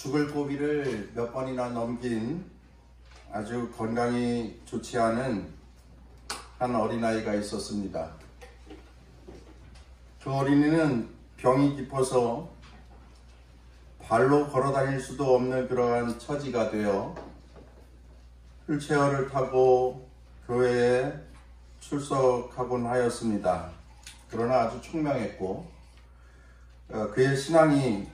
죽을 고비를 몇 번이나 넘긴 아주 건강이 좋지 않은 한 어린아이가 있었습니다. 그 어린이는 병이 깊어서 발로 걸어 다닐 수도 없는 그러한 처지가 되어 휠체어를 타고 교회에 출석하곤 하였습니다. 그러나 아주 총명했고 그의 신앙이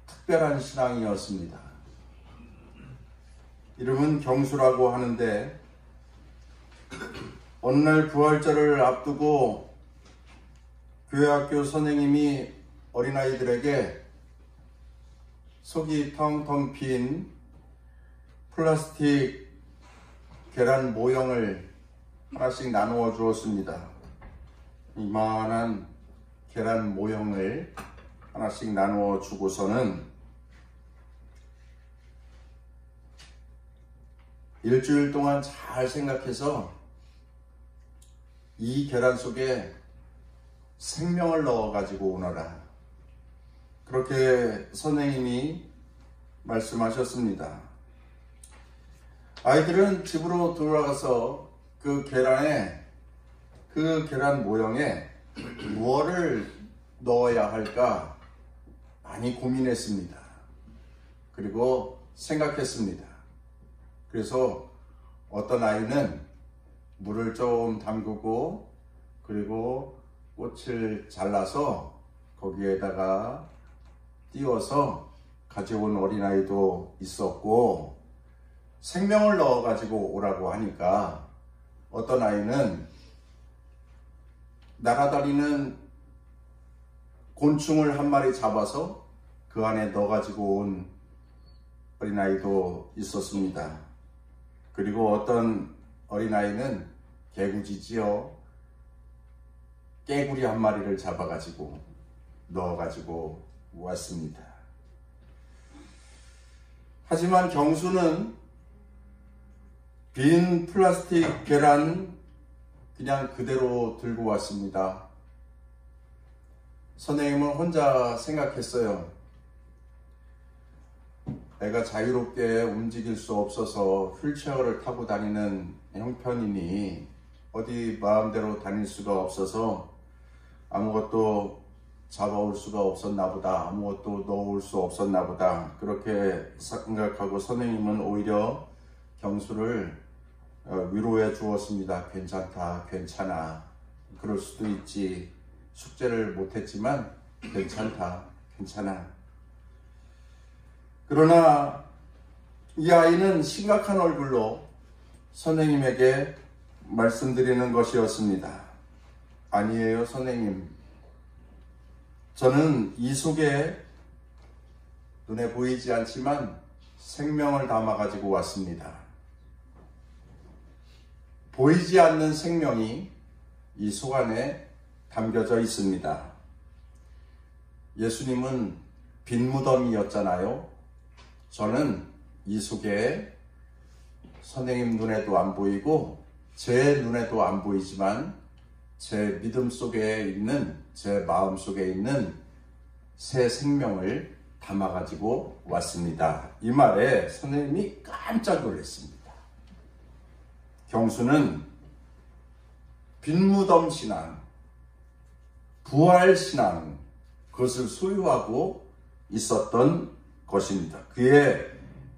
특별한 신앙이었습니다. 이름은 경수라고 하는데 어느 날 부활절을 앞두고 교회학교 선생님이 어린아이들에게 속이 텅텅 빈 플라스틱 계란 모형을 하나씩 나누어 주었습니다. 이만한 계란 모형을 하나씩 나누어 주고서는 일주일 동안 잘 생각해서 이 계란 속에 생명을 넣어 가지고 오너라, 그렇게 선생님이 말씀하셨습니다. 아이들은 집으로 돌아가서 그 계란 모형에 무엇을 넣어야 할까 많이 고민했습니다. 그리고 생각했습니다. 그래서 어떤 아이는 물을 좀 담그고 그리고 꽃을 잘라서 거기에다가 띄워서 가져온 어린아이도 있었고, 생명을 넣어 가지고 오라고 하니까 어떤 아이는 날아다니는 곤충을 한 마리 잡아서 그 안에 넣어 가지고 온 어린아이도 있었습니다. 그리고 어떤 어린아이는 개구지지요, 깨구리 한 마리를 잡아 가지고 넣어 가지고 왔습니다. 하지만 경수는 빈 플라스틱 계란 그냥 그대로 들고 왔습니다. 선생님은 혼자 생각했어요. 내가 자유롭게 움직일 수 없어서 휠체어를 타고 다니는 형편이니 어디 마음대로 다닐 수가 없어서 아무것도 잡아올 수가 없었나 보다, 아무것도 넣어올 수 없었나 보다, 그렇게 생각하고 선생님은 오히려 경수를 위로해 주었습니다. 괜찮다, 괜찮아, 그럴 수도 있지, 숙제를 못했지만 괜찮다, 괜찮아. 그러나 이 아이는 심각한 얼굴로 선생님에게 말씀드리는 것이었습니다. 아니에요, 선생님. 저는 이 속에 눈에 보이지 않지만 생명을 담아 가지고 왔습니다. 보이지 않는 생명이 이 속 안에 담겨져 있습니다. 예수님은 빈 무덤이었잖아요. 저는 이 속에 선생님 눈에도 안 보이고 제 눈에도 안 보이지만 제 믿음 속에 있는, 제 마음 속에 있는 새 생명을 담아 가지고 왔습니다. 이 말에 선생님이 깜짝 놀랐습니다. 경수는 빈무덤 신앙, 부활 신앙, 그것을 소유하고 있었던 것입니다. 그의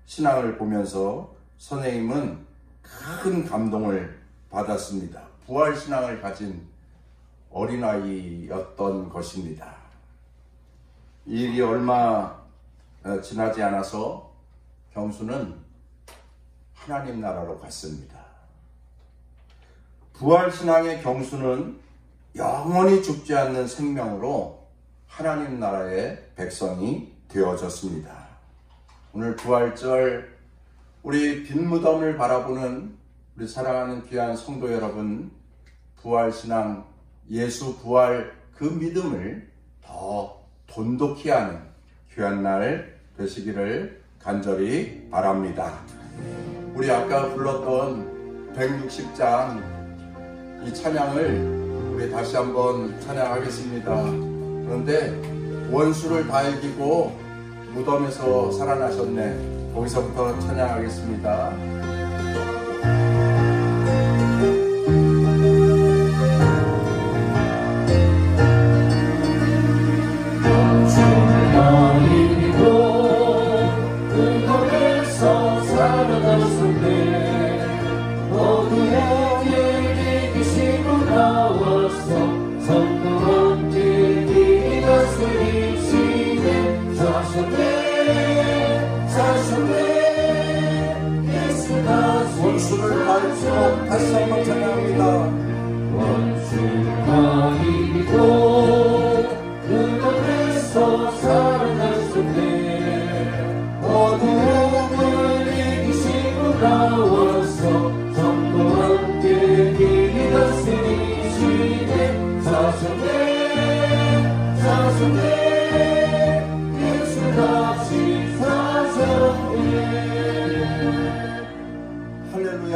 신앙을 보면서 선생님은 큰 감동을 받았습니다. 부활 신앙을 가진 어린아이였던 것입니다. 이 일이 얼마 지나지 않아서 경수는 하나님 나라로 갔습니다. 부활신앙의 경수는 영원히 죽지 않는 생명으로 하나님 나라의 백성이 되어졌습니다. 오늘 부활절 우리 빈 무덤을 바라보는 우리 사랑하는 귀한 성도 여러분, 부활신앙, 예수 부활 그 믿음을 더 돈독히 하는 귀한 날 되시기를 간절히 바랍니다. 우리 아까 불렀던 160장 이 찬양을 우리 다시 한번 찬양하겠습니다. 그런데 원수를 다 이기고 무덤에서 살아나셨네. 거기서부터 찬양하겠습니다. 원수를 가리고 다시 한번 찬양합니다. 원수가 이기고 무덤에서 살아나셨네. 어둠을 이기시고 나와서 전부 함께 길이 다스리시네. 사셨네 사셨네 예수 다시 사셨네. 할렐루야.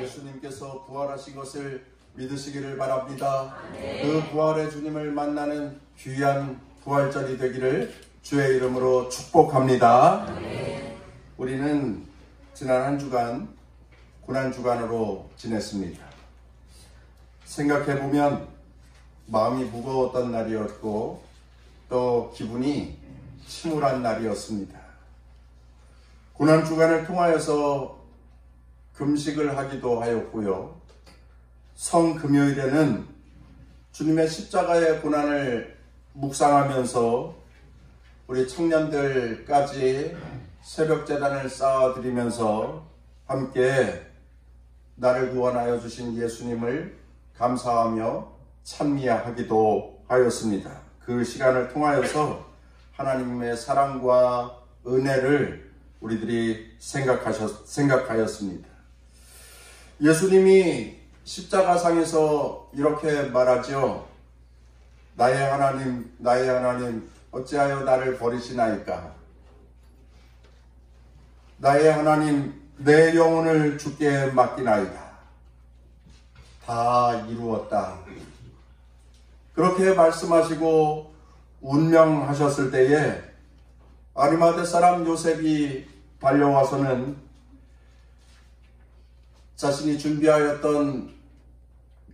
예수님께서 부활하신 것을 믿으시기를 바랍니다. 그 부활의 주님을 만나는 귀한 부활절이 되기를 주의 이름으로 축복합니다. 우리는 지난 한 주간 고난주간으로 지냈습니다. 생각해보면 마음이 무거웠던 날이었고 또 기분이 침울한 날이었습니다. 고난주간을 통하여서 금식을 하기도 하였고요. 성금요일에는 주님의 십자가의 고난을 묵상하면서 우리 청년들까지 새벽제단을 쌓아드리면서 함께 나를 구원하여 주신 예수님을 감사하며 찬미하기도 하였습니다. 그 시간을 통하여서 하나님의 사랑과 은혜를 우리들이 생각하였습니다. 예수님이 십자가상에서 이렇게 말하죠. 나의 하나님 어찌하여 나를 버리시나이까. 나의 하나님 내 영혼을 주께 맡기나이다. 다 이루었다. 그렇게 말씀하시고 운명하셨을 때에 아리마대 사람 요셉이 달려와서는 자신이 준비하였던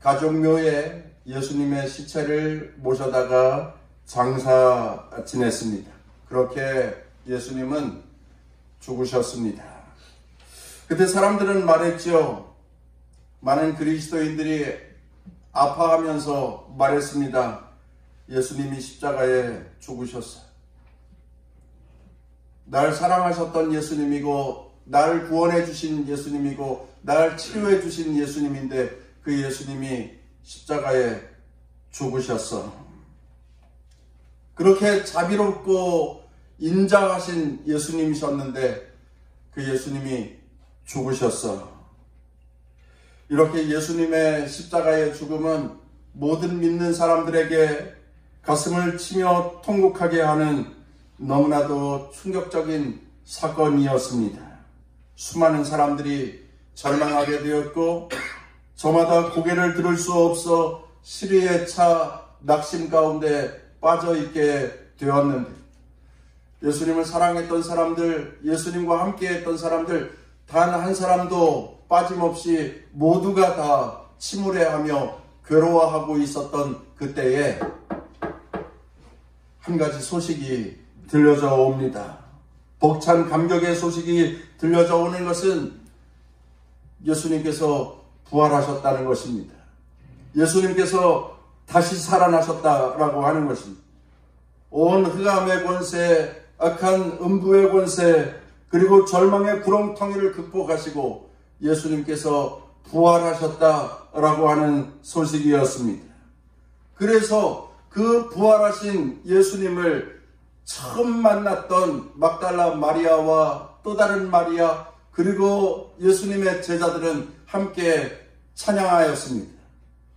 가족묘에 예수님의 시체를 모셔다가 장사 지냈습니다. 그렇게 예수님은 죽으셨습니다. 그때 사람들은 말했죠. 많은 그리스도인들이 아파하면서 말했습니다. 예수님이 십자가에 죽으셨어. 날 사랑하셨던 예수님이고 나를 구원해 주신 예수님이고 나를 치료해 주신 예수님인데 그 예수님이 십자가에 죽으셨어. 그렇게 자비롭고 인자하신 예수님이셨는데 그 예수님이 죽으셨어. 이렇게 예수님의 십자가의 죽음은 모든 믿는 사람들에게 가슴을 치며 통곡하게 하는 너무나도 충격적인 사건이었습니다. 수많은 사람들이 절망하게 되었고 저마다 고개를 들을 수 없어 시리에 차 낙심 가운데 빠져있게 되었는데 예수님을 사랑했던 사람들, 예수님과 함께했던 사람들 단 한 사람도 빠짐없이 모두가 다 침울해하며 괴로워하고 있었던 그때에 한 가지 소식이 들려져 옵니다. 벅찬 감격의 소식이 들려져 오는 것은 예수님께서 부활하셨다는 것입니다. 예수님께서 다시 살아나셨다라고 하는 것입니다. 온 흑암의 권세, 악한 음부의 권세, 그리고 절망의 구렁텅이를 극복하시고 예수님께서 부활하셨다라고 하는 소식이었습니다. 그래서 그 부활하신 예수님을 처음 만났던 막달라 마리아와 또 다른 마리아 그리고 예수님의 제자들은 함께 찬양하였습니다.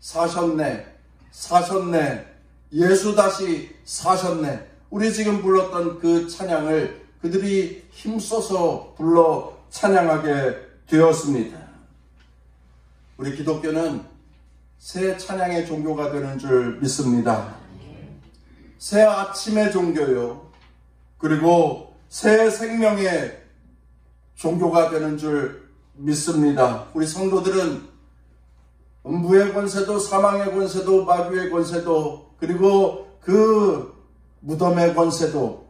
사셨네, 사셨네, 예수 다시 사셨네. 우리 지금 불렀던 그 찬양을 그들이 힘써서 불러 찬양하게 되었습니다. 우리 기독교는 새 찬양의 종교가 되는 줄 믿습니다. 새 아침의 종교요. 그리고 새 생명의 종교가 되는 줄 믿습니다. 우리 성도들은 음부의 권세도 사망의 권세도 마귀의 권세도 그리고 그 무덤의 권세도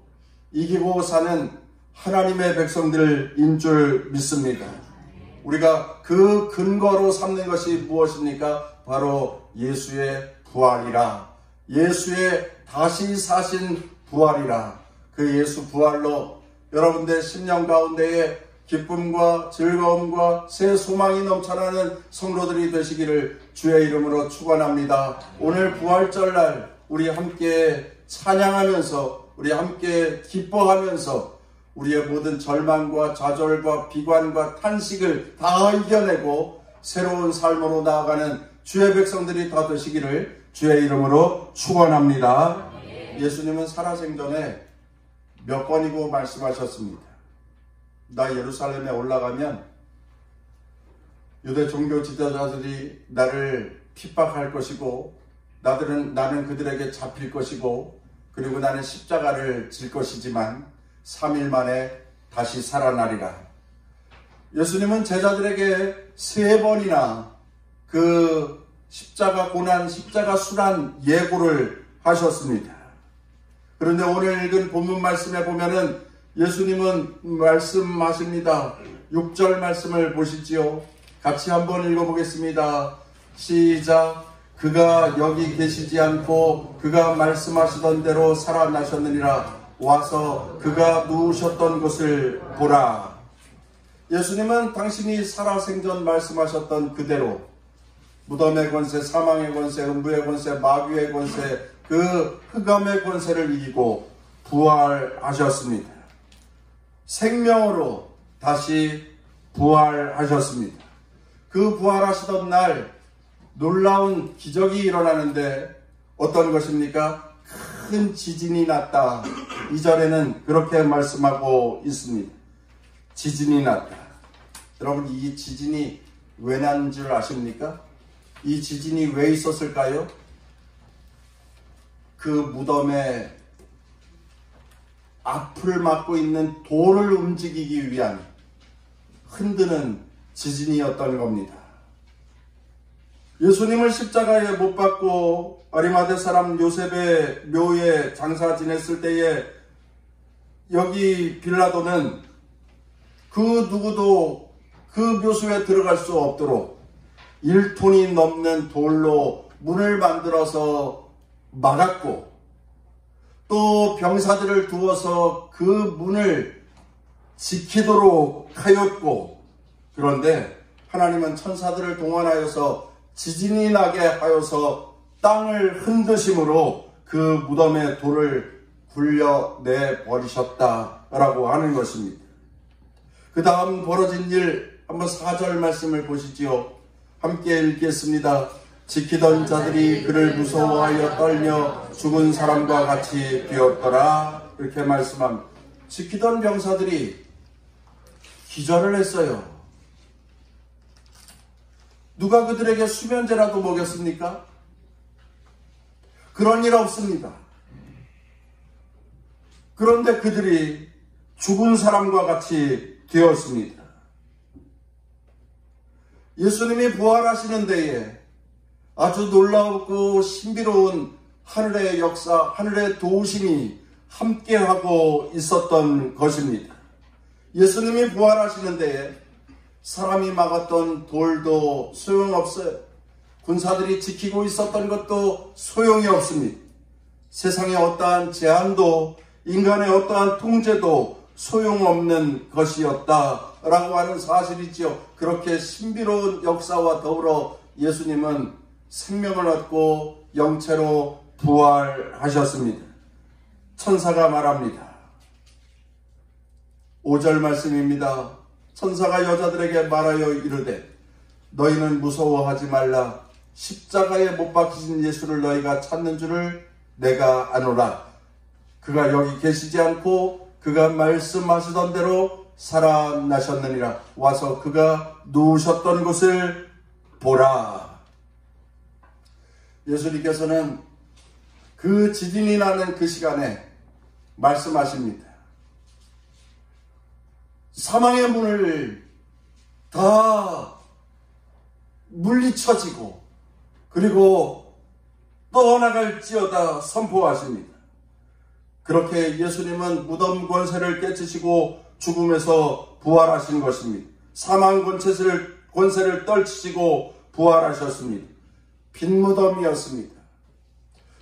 이기고 사는 하나님의 백성들인 줄 믿습니다. 우리가 그 근거로 삼는 것이 무엇입니까? 바로 예수의 부활이라. 예수의 다시 사신 부활이라. 그 예수 부활로 여러분들의 심령 가운데에 기쁨과 즐거움과 새 소망이 넘쳐나는 성도들이 되시기를 주의 이름으로 축원합니다. 오늘 부활절날 우리 함께 찬양하면서 우리 함께 기뻐하면서 우리의 모든 절망과 좌절과 비관과 탄식을 다 이겨내고 새로운 삶으로 나아가는 주의 백성들이 다 되시기를 주의 이름으로 축원합니다. 예수님은 살아생전에 몇 번이고 말씀하셨습니다. 나 예루살렘에 올라가면 유대 종교 지도자들이 나를 핍박할 것이고 나는 그들에게 잡힐 것이고 그리고 나는 십자가를 질 것이지만 3일 만에 다시 살아나리라. 예수님은 제자들에게 3번이나 그 십자가 고난, 십자가 순환 예고를 하셨습니다. 그런데 오늘 읽은 본문 말씀에 보면은 예수님은 말씀하십니다. 6절 말씀을 보시지요. 같이 한번 읽어보겠습니다. 시작. 그가 여기 계시지 않고 그가 말씀하시던 대로 살아나셨느니라. 와서 그가 누우셨던 곳을 보라. 예수님은 당신이 살아생전 말씀하셨던 그대로 무덤의 권세, 사망의 권세, 음부의 권세, 마귀의 권세, 그 흑암의 권세를 이기고 부활하셨습니다. 생명으로 다시 부활하셨습니다. 그 부활하시던 날 놀라운 기적이 일어나는데 어떤 것입니까? 큰 지진이 났다. 2절에는 그렇게 말씀하고 있습니다. 지진이 났다. 여러분, 이 지진이 왜 난 줄 아십니까? 이 지진이 왜 있었을까요? 그 무덤에 앞을 막고 있는 돌을 움직이기 위한 흔드는 지진이었던 겁니다. 예수님을 십자가에 못 박고 아리마대 사람 요셉의 묘에 장사 지냈을 때에 여기 빌라도는 그 누구도 그 묘소에 들어갈 수 없도록 1톤이 넘는 돌로 문을 만들어서 막았고 또 병사들을 두어서 그 문을 지키도록 하였고 그런데 하나님은 천사들을 동원하여서 지진이 나게 하여서 땅을 흔드심으로 그 무덤의 돌을 굴려내 버리셨다라고 하는 것입니다. 그 다음 벌어진 일 한번 4절 말씀을 보시지요. 함께 읽겠습니다. 지키던 자들이 그를 무서워하여 떨며 죽은 사람과 같이 되었더라. 이렇게 말씀합니다. 지키던 병사들이 기절을 했어요. 누가 그들에게 수면제라도 먹였습니까? 그런 일 없습니다. 그런데 그들이 죽은 사람과 같이 되었습니다. 예수님이 부활하시는 데에 아주 놀라웠고 신비로운 하늘의 역사, 하늘의 도우심이 함께하고 있었던 것입니다. 예수님이 부활하시는 데에 사람이 막았던 돌도 소용없어요. 군사들이 지키고 있었던 것도 소용이 없습니다. 세상의 어떠한 제한도 인간의 어떠한 통제도 소용없는 것이었다라고 하는 사실이지요. 그렇게 신비로운 역사와 더불어 예수님은 생명을 얻고 영체로 부활하셨습니다. 천사가 말합니다. 5절 말씀입니다. 천사가 여자들에게 말하여 이르되 너희는 무서워하지 말라. 십자가에 못 박히신 예수를 너희가 찾는 줄을 내가 아노라. 그가 여기 계시지 않고 그가 말씀하시던 대로 살아나셨느니라. 와서 그가 누우셨던 곳을 보라. 예수님께서는 그 지진이 나는 그 시간에 말씀하십니다. 사망의 문을 다 물리쳐지고 그리고 떠나갈지어다 선포하십니다. 그렇게 예수님은 무덤 권세를 깨치시고 죽음에서 부활하신 것입니다. 사망 권세를 떨치시고 부활하셨습니다. 빈 무덤이었습니다.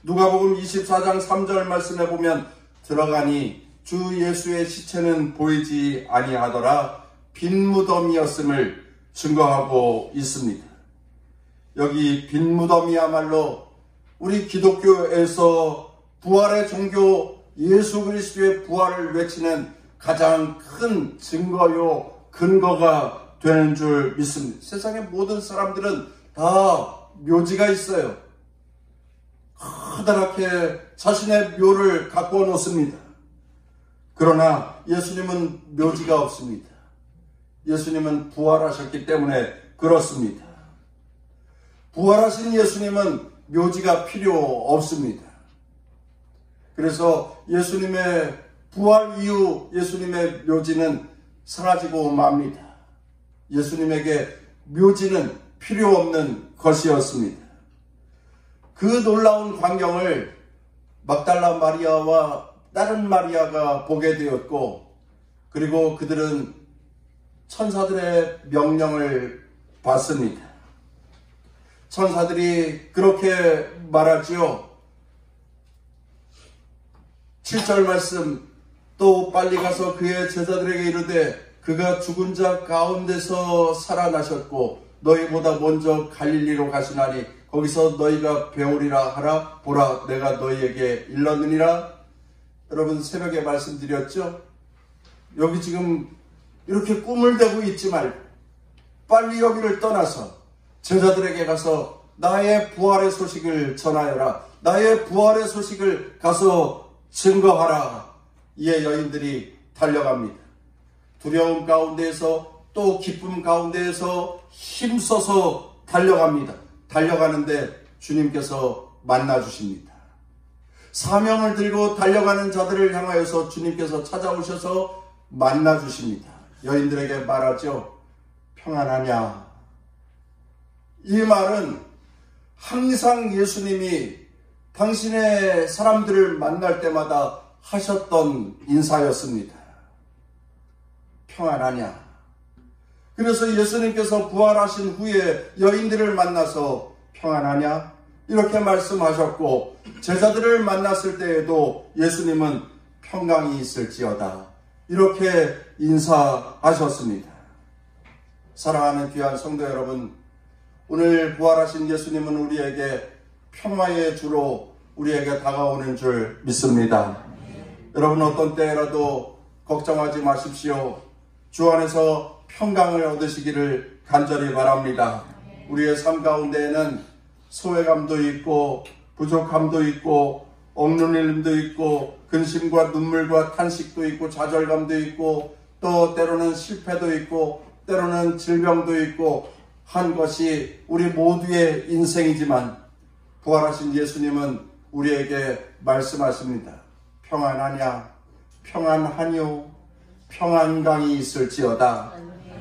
누가복음 24장 3절 말씀에 보면 들어가니 주 예수의 시체는 보이지 아니하더라 빈 무덤이었음을 증거하고 있습니다. 여기 빈 무덤이야말로 우리 기독교에서 부활의 종교 예수 그리스도의 부활을 외치는 가장 큰 증거요 근거가 되는 줄 믿습니다. 세상의 모든 사람들은 다 묘지가 있어요. 커다랗게 자신의 묘를 갖고 놓습니다. 그러나 예수님은 묘지가 없습니다. 예수님은 부활하셨기 때문에 그렇습니다. 부활하신 예수님은 묘지가 필요 없습니다. 그래서 예수님의 부활 이후 예수님의 묘지는 사라지고 맙니다. 예수님에게 묘지는 필요 없는 것이었습니다. 그 놀라운 광경을 막달라 마리아와 다른 마리아가 보게 되었고, 그리고 그들은 천사들의 명령을 받습니다. 천사들이 그렇게 말하지요. 7절 말씀, 또 빨리 가서 그의 제자들에게 이르되 그가 죽은 자 가운데서 살아나셨고 너희보다 먼저 갈릴리로 가시나니 거기서 너희가 배우리라 하라. 보라, 내가 너희에게 일렀느니라. 여러분, 새벽에 말씀드렸죠? 여기 지금 이렇게 꿈을 대고 있지 말고 빨리 여기를 떠나서 제자들에게 가서 나의 부활의 소식을 전하여라. 나의 부활의 소식을 가서 증거하라. 이에 여인들이 달려갑니다. 두려움 가운데에서 또 기쁨 가운데에서 힘써서 달려갑니다. 달려가는데 주님께서 만나주십니다. 사명을 들고 달려가는 자들을 향하여서 주님께서 찾아오셔서 만나주십니다. 여인들에게 말하죠. 평안하냐? 이 말은 항상 예수님이 당신의 사람들을 만날 때마다 하셨던 인사였습니다. 평안하냐? 그래서 예수님께서 부활하신 후에 여인들을 만나서 평안하냐? 이렇게 말씀하셨고, 제자들을 만났을 때에도 예수님은 평강이 있을지어다 이렇게 인사하셨습니다. 사랑하는 귀한 성도 여러분, 오늘 부활하신 예수님은 우리에게 평화의 주로 우리에게 다가오는 줄 믿습니다. 여러분, 어떤 때라도 걱정하지 마십시오. 주 안에서 평강을 얻으시기를 간절히 바랍니다. 우리의 삶 가운데에는 소외감도 있고 부족함도 있고 억눌림도 있고 근심과 눈물과 탄식도 있고 좌절감도 있고 또 때로는 실패도 있고 때로는 질병도 있고 한 것이 우리 모두의 인생이지만 부활하신 예수님은 우리에게 말씀하십니다. 평안하냐? 평안하뇨? 평안강이 있을지어다.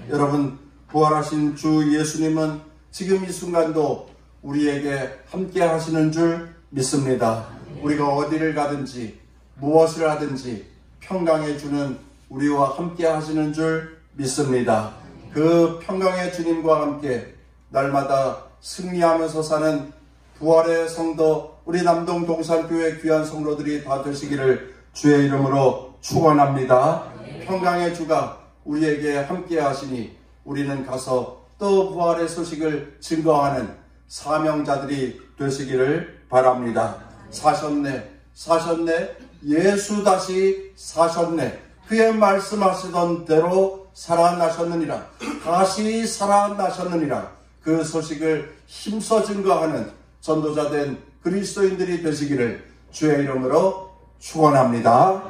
여러분, 부활하신 주 예수님은 지금 이 순간도 우리에게 함께 하시는 줄 믿습니다. 우리가 어디를 가든지 무엇을 하든지 평강의 주는 우리와 함께 하시는 줄 믿습니다. 그 평강의 주님과 함께 날마다 승리하면서 사는 부활의 성도, 우리 남동 동산교회 귀한 성도들이 다 되시기를 주의 이름으로 축원합니다. 평강의 주가 우리에게 함께 하시니 우리는 가서 또 부활의 소식을 증거하는 사명자들이 되시기를 바랍니다. 사셨네, 사셨네, 예수 다시 사셨네. 그의 말씀하시던 대로 살아나셨느니라. 다시 살아나셨느니라. 그 소식을 힘써 증거하는 전도자된 그리스도인들이 되시기를 주의 이름으로 축원합니다.